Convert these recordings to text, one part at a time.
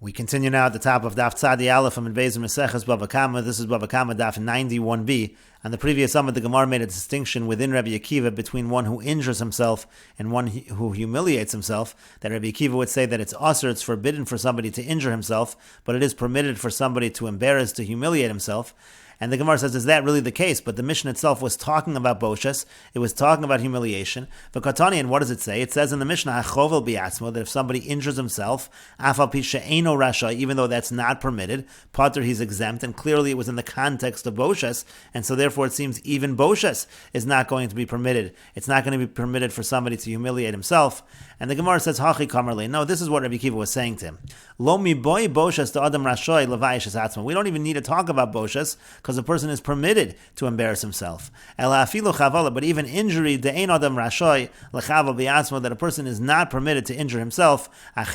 We continue now at the top of Daf Tzadi Aleph and Beis Meseches Bava Kamma. This is Bava Kamma Daf 91b. On the previous Amud, the Gemara made a distinction within Rabbi Akiva between one who injures himself and one who humiliates himself. That Rabbi Akiva would say that it's usher, it's forbidden for somebody to injure himself, but it is permitted for somebody to embarrass, to humiliate himself. And the Gemara says, is that really the case? But the Mishnah itself was talking about boshes. It was talking about humiliation. V'katani, and what does it say? It says in the Mishnah, hachovel bi'atzmo, that if somebody injures himself, afal pi she'eino rasha, even though that's not permitted, pater, he's exempt, and clearly it was in the context of boshes, and so therefore it seems even boshes is not going to be permitted. It's not going to be permitted for somebody to humiliate himself. And the Gemara says, hachi kamarli. No, this is what Rabbi Akiva was saying to him. Lo mi boy boshes to adam rashoy levayish atzmo. We don't even need to talk about boshes, because a person is permitted to embarrass himself. But even injury, that a person is not permitted to injure himself. But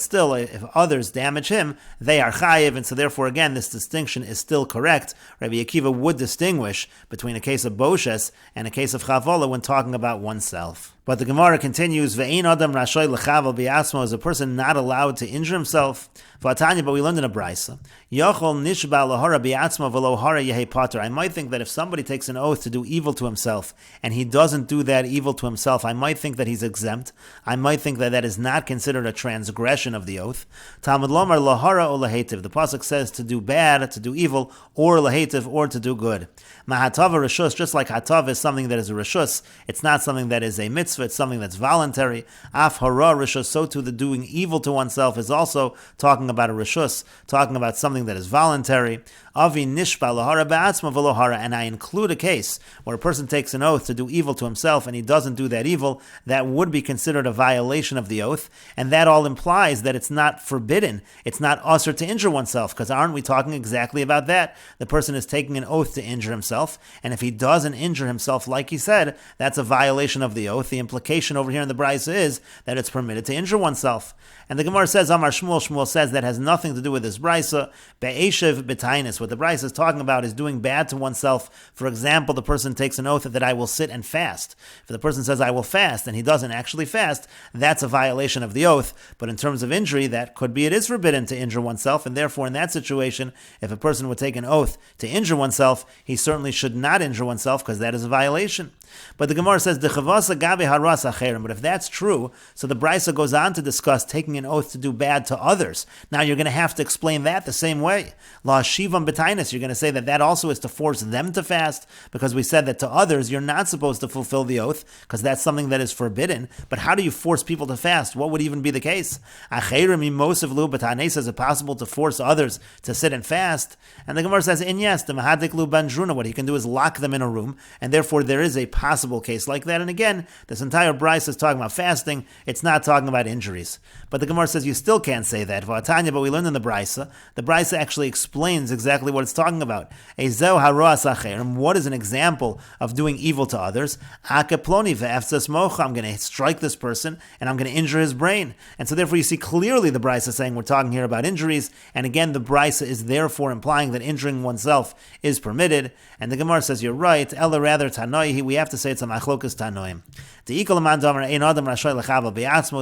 still, if others damage him, they are chayiv, and so therefore again this distinction is still correct. Rabbi Akiva would distinguish between a case of boshes and a case of chavola when talking about oneself. But the Gemara continues, Ve'ein adam rashoy lechaval bi'asmo, is a person not allowed to injure himself. But we learned in a brisa, Yochol nishba lahara bi'atzmo v'lo hara yehi pater. I might think that if somebody takes an oath to do evil to himself, and he doesn't do that evil to himself, I might think that he's exempt. I might think that that is not considered a transgression of the oath. Talmud lomar lahara o lahetiv. The pasuk says to do bad, to do evil, or lahetiv, or to do good. Mahatava reshus, just like hatav is something that is a reshus, it's not something that is a mitzvah, it's something that's voluntary. Af hara reshus, so too the doing evil to oneself is also talking about a reshus, talking about something that is voluntary. Avi nishba lahara ba'atzma v'lohara, and I include a case where a person takes an oath to do evil to himself and he doesn't do that evil, that would be considered a violation of the oath, and that all implies that it's not forbidden, it's not usher to injure oneself, because aren't we talking exactly about that? The person is taking an oath to injure himself, and if he doesn't injure himself like he said, that's a violation of the oath. The implication over here in the brisa is that it's permitted to injure oneself. And the Gemara says, Amar Shmuel says that has nothing to do with this brisa. Be'eshev b'tainis, what the brisa is talking about is doing bad to oneself. For example, the person takes an oath that I will sit and fast. If the person says I will fast and he doesn't actually fast, that's a violation of the oath. But in terms of injury, that could be it is forbidden to injure oneself, and therefore in that situation, if a person would take an oath to injure oneself, he certainly should not injure oneself, because that is a violation. But the Gemara says, but if that's true, so the brisa goes on to discuss taking an oath to do bad to others. Now you're going to have to explain that the same way. La shivam b'tainis, you're going to say that that also is to force them to fast, because we said that to others you're not supposed to fulfill the oath, because that's something that is forbidden. But how do you force people to fast? What would even be the case? Is it possible to force others to sit and fast? And the Gemara says, yes, the mahadik lu banjruna, what he can do is lock them in a room, and therefore there is a possible case like that. And again, this entire brisa is talking about fasting, it's not talking about injuries. But the Gemara says you still can't say that. But we learned in the brisa actually explains exactly what it's talking about. What is an example of doing evil to others? I'm going to strike this person and I'm going to injure his brain. And so therefore you see clearly the brisa saying we're talking here about injuries, and again the brisa is therefore implying that injuring oneself is permitted. And the Gemara says you're right, Ella rather Tanoi, we have to say it's a machlokas Tanoim.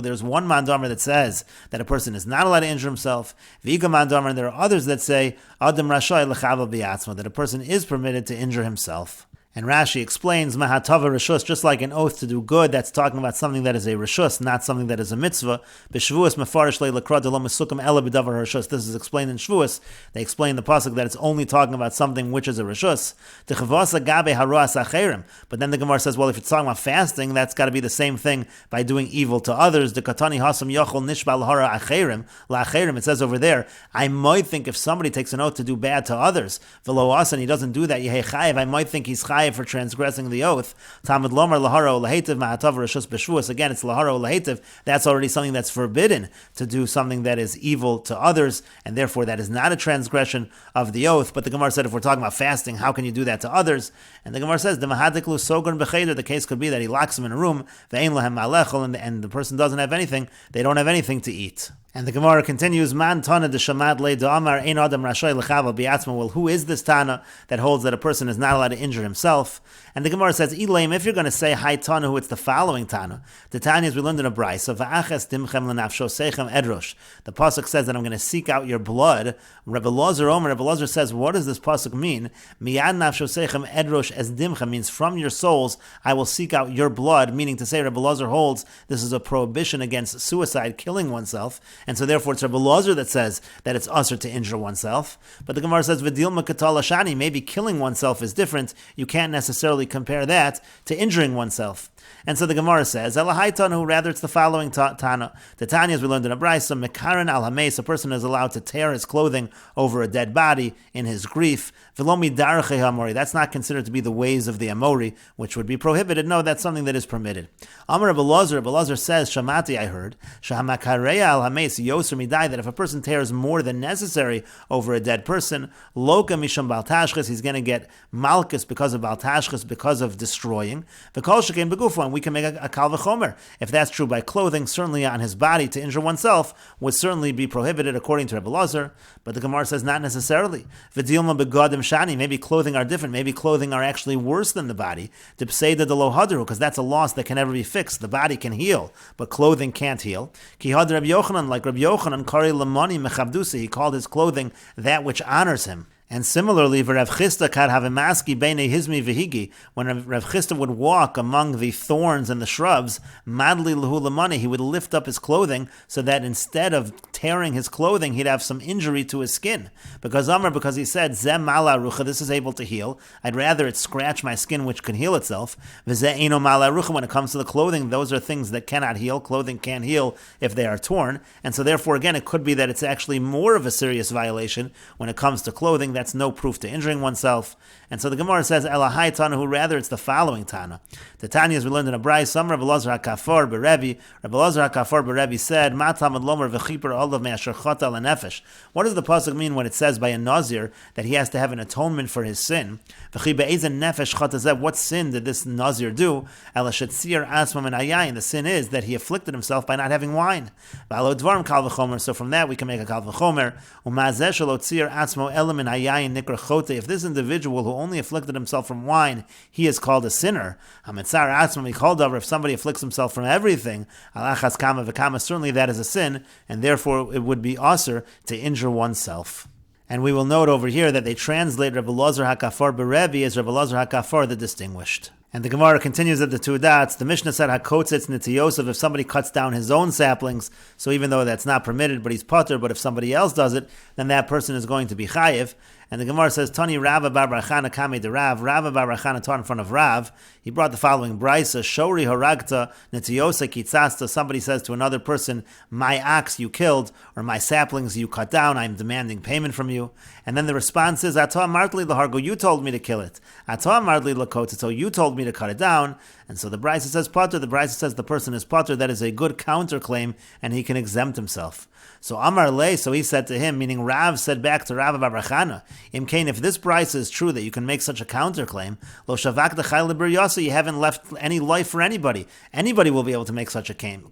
There's one mandamer that says that a person is not allowed to injure himself. And there are others that say that a person is permitted to injure himself. And Rashi explains, Mahatava Rishus, just like an oath to do good, that's talking about something that is a Rishus, not something that is a mitzvah. B'Shvuas Mefarish Le'Lakra D'Lo Mesukam Ela B'Davar Rishus. This is explained in Shvuas. They explain the pasuk that it's only talking about something which is a Rishus. T'chavasa Gabe Haruas Acherim. But then the Gemara says, well, if it's talking about fasting, that's got to be the same thing by doing evil to others. The Katani Hasam Yochol Nishbal Hara Acherim La'Acherim. It says over there, I might think if somebody takes an oath to do bad to others, V'lo Asa, and he doesn't do that, Yehei Chayiv, I might think he's Chayiv for transgressing the oath. Talmud lomar lahara lahetiv ma'atav reshus b'shvuas. Again, it's lahara lahetiv. That's already something that's forbidden, to do something that is evil to others, and therefore that is not a transgression of the oath. But the Gemara said, if we're talking about fasting, how can you do that to others? And the Gemara says, the mahadiklu sogun b'cheder. The case could be that he locks him in a room, ve'ein lahem malechol, and the person doesn't have anything. They don't have anything to eat. And the Gemara continues, Man Tana de Shamad Le Da'amar Ein Adam Rashay L'Chaval Bi'atzma. Well, who is this Tana that holds that a person is not allowed to injure himself? And the Gemara says, Ilaim, if you're going to say Hai Tana, who it's the following Tana. The Tanya is we learned in a Brisa, Va'aches Dimchem L'Nafsho Seichem Edrosh. The Pasuk says that I'm going to seek out your blood. Rebbe Lozer says, what does this Pasuk mean? Miyad Nafsho Seichem Edrosh as Dimchem means from your souls I will seek out your blood, meaning to say Rebbe Lozer holds this is a prohibition against suicide, killing oneself. And so therefore it's Rebbe Lozer that says that it's usher to injure oneself. But the Gemara says, V'dilma katal ashani, maybe killing oneself is different. You can't necessarily compare that to injuring oneself. And so the Gemara says, Elahai Tanu, rather it's the following Tana. The Tanya, as we learned in a Brisa, Mekaran al Hameis, a person is allowed to tear his clothing over a dead body in his grief. Velomi Darche Hamori, that's not considered to be the ways of the Amori, which would be prohibited. No, that's something that is permitted. Amar Rebbe Lozer says, Shamati, I heard, Shahamakarei al Hameis, Yoser Midai, that if a person tears more than necessary over a dead person, Loka Misham Baltashches, he's going to get Malchus because of Baltashches, because of destroying. V'kol Shekein Begufo, we can make a kal v'chomer. If that's true by clothing, certainly on his body to injure oneself would certainly be prohibited according to Rebbe Lozer. But the Gemara says not necessarily. V'dilma begadim shani. Maybe clothing are different. Maybe clothing are actually worse than the body. Dipseida de lo hadru, because that's a loss that can never be fixed. The body can heal, but clothing can't heal. Ki had Rabbi Yochanan, like Rabbi Yochanan, kari lamani mechabdusi. He called his clothing that which honors him. And similarly, Rav Chisda kad have a maski beinei hizmi v'higi. When Rav Chisda would walk among the thorns and the shrubs, madli lehu lamani, he would lift up his clothing so that instead of tearing his clothing, he'd have some injury to his skin. Because he said, Zem mala rucha, this is able to heal. I'd rather it scratch my skin, which can heal itself. V'zeh eino mala rucha, when it comes to the clothing, those are things that cannot heal. Clothing can't heal if they are torn. And so therefore, again, it could be that it's actually more of a serious violation when it comes to clothing. That's no proof to injuring oneself. And so the Gemara says, Elahai Tana, who rather it's the following Tana. The Tanya, as we learned in a Brayso, some Rebbe Lozer HaKafor Berebi, Rebbe Lozer HaKafor Berebi said, Ma Talmud Lomer v'chiper olav me'asher chata lenefesh. What does the pasuk mean when it says by a Nazir that he has to have an atonement for his sin? V'chi be'ezen nefesh chata zeh, what sin did this Nazir do? Ela shetzir asma min hayayin, the sin is that he afflicted himself by not having wine. V'alo dvarim kal v'chomer, so from that we can make a kal v'chomer. U'mazeh shelo tzir asmo elam min hayayin nikra chote, if this individual who only afflicted himself from wine, he is called a sinner. Hamitzar asma called over, if somebody afflicts himself from everything, alachas Kamma v'Kamma, certainly that is a sin, and therefore it would be usher to injure oneself. And we will note over here that they translate Rebbe Lozer HaKafor Berebi as Rebbe Lozer HaKafor the distinguished. And the Gemara continues at the two dots. The Mishnah said, HaKotzitz Nitiyosef, if somebody cuts down his own saplings, so even though that's not permitted, but he's potter, but if somebody else does it, then that person is going to be chayiv. And the Gemara says, Tani Rava bar Barachana kame de Rav. Rava bar Barachana taught in front of Rav. He brought the following brisa: Shori haragta netiyosa kitzasta. Somebody says to another person, my ox you killed, or my saplings you cut down, I'm demanding payment from you. And then the response is, Atah martli lahargo, you told me to kill it. Atah martli lakotito, you told me to cut it down. And so the brisa says potter, the brisa says the person is potter. That is a good counterclaim, and he can exempt himself. So Amar Le, so he said to him, meaning Rav said back to Rav Barachana, Imkain, if this brisa is true that you can make such a counterclaim, Lo Shavak Dechai Liber Yasa, you haven't left any life for anybody. Anybody will be able to make such a claim.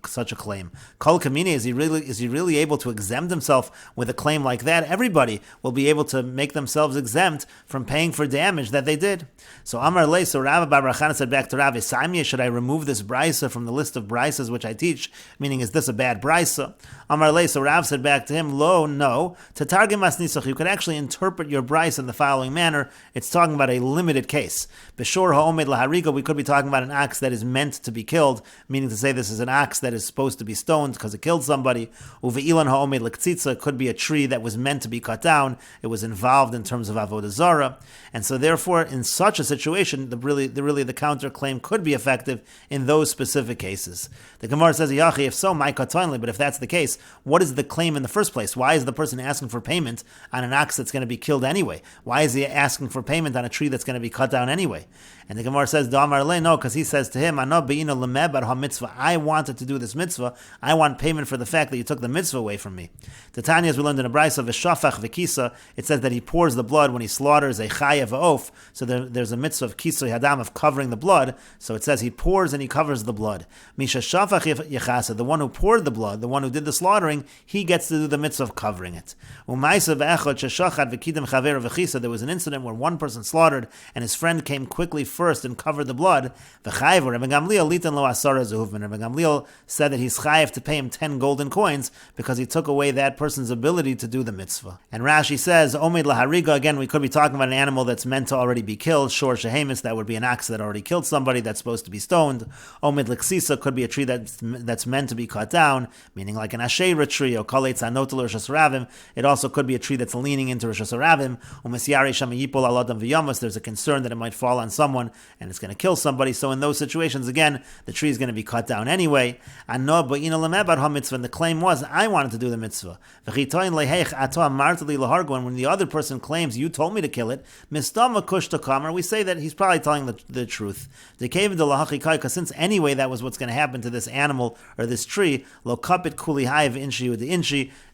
Kol Kamine, is he really able to exempt himself with a claim like that? Everybody will be able to make themselves exempt from paying for damage that they did. So Amar Le, so Rav Barachana said back to Rav, Isamye, should I remove this brisa from the list of brisas which I teach? Meaning, is this a bad brisa? Amar Le, so Rav said back to him, Lo, no. Tatargim as nisach, you could actually interpret your brisa in the following manner. It's talking about a limited case. Beshor ha'omed lahariga, we could be talking about an ox that is meant to be killed, meaning to say this is an ox that is supposed to be stoned because it killed somebody. Uve'ilan ha'omed l'ktzitza, could be a tree that was meant to be cut down. It was involved in terms of avodah zarah. And so therefore, in such a situation, the counterclaim could be effective in those specific cases. The Gemara says, Yachi, if so, my katoinli, but if that's the case, what is the claim in the first place? Why is the person asking for payment on an ox that's going to be killed anyway? Why is he asking for payment on a tree that's going to be cut down anyway? And the Gemara says, no, because he says to him, I wanted to do this mitzvah. I want payment for the fact that you took the mitzvah away from me. The Tanya, as we learned in a brisa of V'shafach v'kisa, it says that he pours the blood when he slaughters a chayav oaf. So there's a mitzvah of kisoi hadam, of covering the blood. So it says he pours and he covers the blood. Misha shafach yechasa, the one who poured the blood, the one who did the slaughtering, he gets to do the mitzvah of covering it. There was an incident where one person slaughtered and his friend came quickly first and covered the blood. Rabbi Gamliel said that he's chayiv to pay him 10 golden coins because he took away that person's ability to do the mitzvah. And Rashi says, Omid lahariga, again, we could be talking about an animal that's meant to already be killed. Shor shehemis, that would be an ox that already killed somebody that's supposed to be stoned. Omid liksisa could be a tree that's meant to be cut down, meaning like an asherah tree, or kol eitz anotel Rosh Hashanah. It also could be a tree that's leaning into Rosh Hashanah. There's a concern that it might fall on someone and it's going to kill somebody. So in those situations, again, the tree is going to be cut down anyway. And the claim was, I wanted to do the mitzvah. When the other person claims, you told me to kill it, we say that he's probably telling the truth. Because since anyway that was what's going to happen to this animal or this tree,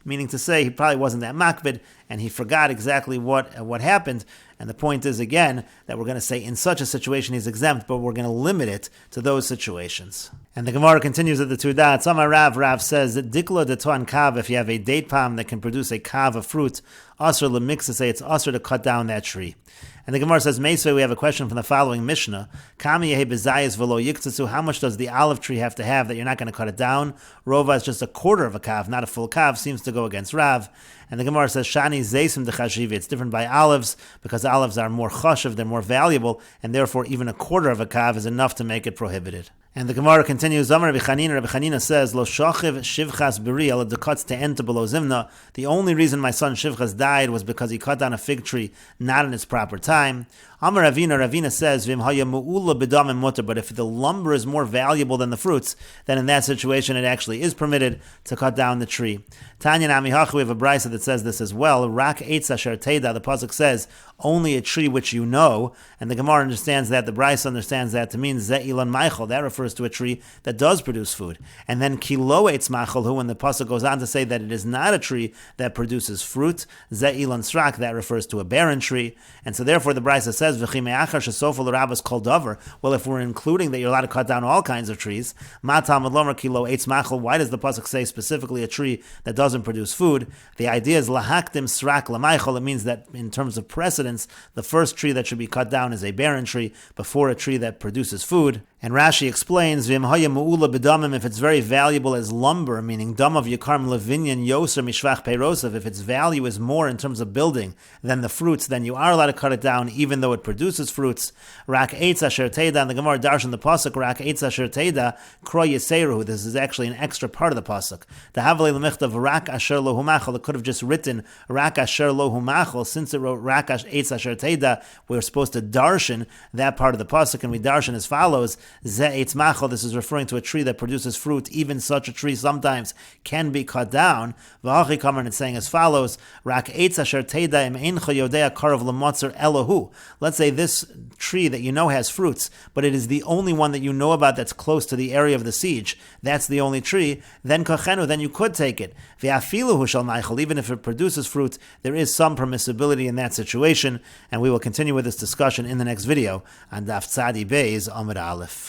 meaning to say he probably wasn't that makbid and he forgot exactly what happened. And the point is, again, that we're going to say in such a situation he's exempt, but we're going to limit it to those situations. And the Gemara continues at the two dots. Rav says that dikla detuan kav, if you have a date palm that can produce a kav of fruit, asr lemiksa, say it's asr to cut down that tree. And the Gemara says, Meseches, we have a question from the following Mishnah. Kamma yehi bezayis v'lo yiktsu, how much does the olive tree have to have that you're not going to cut it down? Rova is just a quarter of a kav, not a full kav, seems to go against Rav. And the Gemara says, Shani zeisim dechashivi, it's different by olives, because olives are more chashiv, they're more valuable, and therefore even a quarter of a kav is enough to make it prohibited. And the Gemara continues, Rabbi Chanina says, Lo shachiv shivchas b'ri ala dekatz te'enta below zimna. The only reason my son Shivchas died was because he cut down a fig tree not in its proper time. Amar Ravina says, Vim haya mu'ula b'damim mutter, but if the lumber is more valuable than the fruits, then in that situation it actually is permitted to cut down the tree. Tanya Namihachu, we have a brisa that says this as well. Rak eitz asher teda, the pasuk says, only a tree which you know, and the Gemara understands that, the brisa understands that to mean ze'ilan maichel, that refers to a tree that does produce food. And then kilo eitz maichel, when the pasuk goes on to say that it is not a tree that produces fruit, ze'ilan srak, that refers to a barren tree. And so therefore the brisa says, well, if we're including that you're allowed to cut down all kinds of trees, why does the pasuk say specifically a tree that doesn't produce food? The idea is lahaktim srak lamaichel. It means that in terms of precedence, the first tree that should be cut down is a barren tree before a tree that produces food. And Rashi explains, if it's very valuable as lumber, meaning dam of yakarm levinyan yoser mishvach peirosov, if its value is more in terms of building than the fruits, then you are allowed to cut it down even though it produces fruits. Rak eitz asher teda, and the Gemara darshan the pasuk, Rak eitz asher teda, kro yeseruhu. This is actually an extra part of the pasuk. The havali lemichtav Rak asher lo humachal, it could have just written Rak asher lo humachal. Since it wrote Rak eitz asher teda, we're supposed to darshan that part of the pasuk, and we darshan as follows. This is referring to a tree that produces fruit. Even such a tree sometimes can be cut down. And it's saying as follows, let's say this tree that you know has fruits, but it is the only one that you know about that's close to the area of the siege. That's the only tree. Then you could take it. Even if it produces fruit, there is some permissibility in that situation. And we will continue with this discussion in the next video on Daf 91b Amud Aleph.